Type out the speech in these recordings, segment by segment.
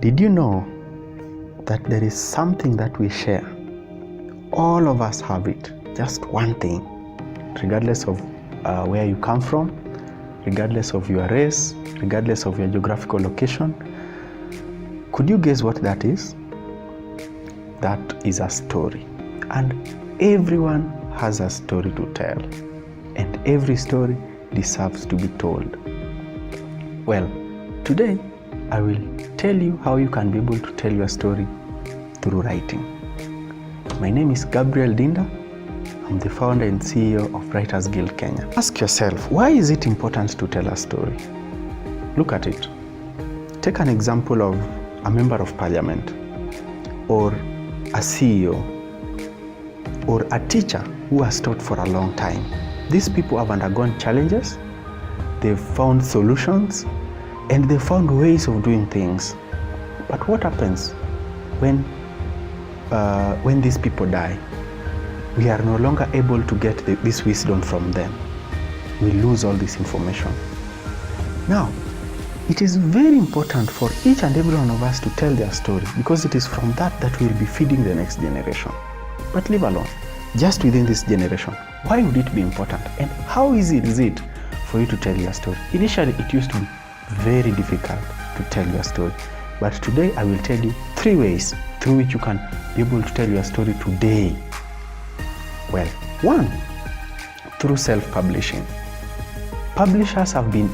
Did you know that there is something that we share? All of us have it, just one thing, regardless of where you come from, regardless of your race, regardless of your geographical location. Could you guess what that is? That is a story. And everyone has a story to tell. And every story deserves to be told. Well, today I will tell you how you can be able to tell your story through writing. My name is Gabriel Dinda. I'm the founder and CEO of Writers Guild Kenya. Ask yourself, why is it important to tell a story? Look at it. Take an example of a member of parliament, or a CEO, or a teacher who has taught for a long time. These people have undergone challenges, they've found solutions, and they found ways of doing things. But what happens when these people die? We are no longer able to get this wisdom from them. We lose all this information. Now, it is very important for each and every one of us to tell their story, because it is from that we'll be feeding the next generation. But leave alone, just within this generation, why would it be important? And how easy is it for you to tell your story? Initially, it used to be very difficult to tell your story. But today, I will tell you 3 ways through which you can be able to tell your story today. Well, 1, through self-publishing. Publishers have been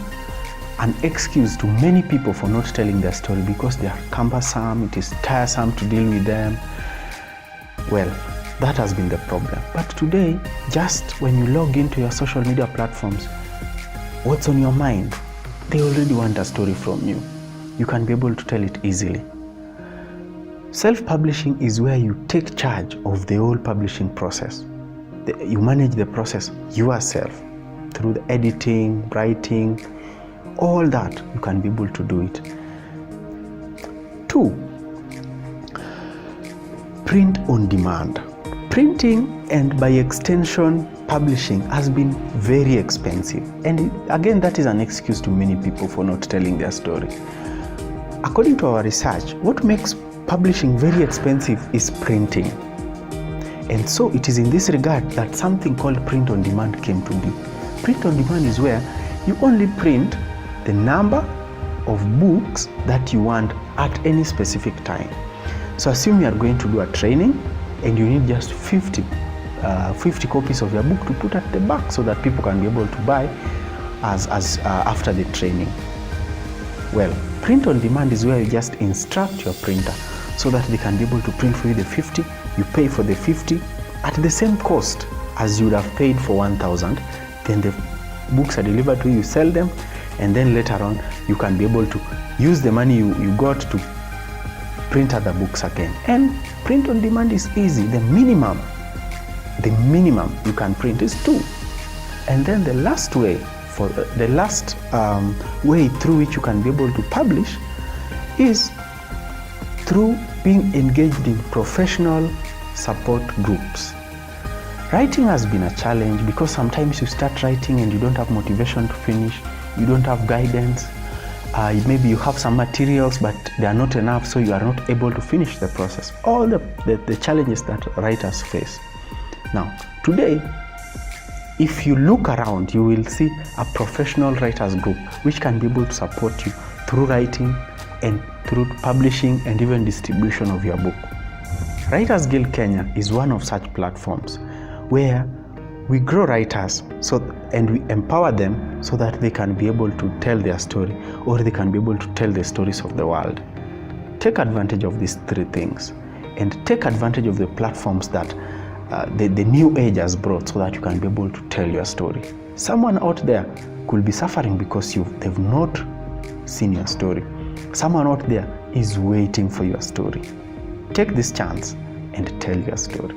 an excuse to many people for not telling their story because they are cumbersome, it is tiresome to deal with them. Well, that has been the problem. But today, just when you log into your social media platforms, what's on your mind? They already want a story from you. You can be able to tell it easily. Self-publishing is where you take charge of the whole publishing process. You manage the process yourself through the editing, writing, all that. You can be able to do it. 2, print on demand. Printing, and by extension publishing, has been very expensive, and again, that is an excuse to many people for not telling their story. According to our research, what makes publishing very expensive is printing, and so it is in this regard that something called print on demand came to be. Print on demand is where you only print the number of books that you want at any specific time. So assume you are going to do a training and you need just 50 copies of your book to put at the back so that people can be able to buy after the training. Well, print on demand is where you just instruct your printer so that they can be able to print for you the 50. You pay for the 50 at the same cost as you would have paid for 1,000. Then the books are delivered to you, you sell them, and then later on you can be able to use the money you got to print other books again. And print on demand is easy. The minimum you can print is 2. And then the last way, way through which you can be able to publish is through being engaged in professional support groups. Writing has been a challenge because sometimes you start writing and you don't have motivation to finish, you don't have guidance, maybe you have some materials but they are not enough, so you are not able to finish the process. All the challenges that writers face. Now, today, if you look around, you will see a professional writers group which can be able to support you through writing and through publishing and even distribution of your book. Writers Guild Kenya is one of such platforms where we grow writers and we empower them so that they can be able to tell their story, or they can be able to tell the stories of the world. Take advantage of these 3 things and take advantage of the platforms that the new age has brought so that you can be able to tell your story. Someone out there could be suffering because they've not seen your story. Someone out there is waiting for your story. Take this chance and tell your story.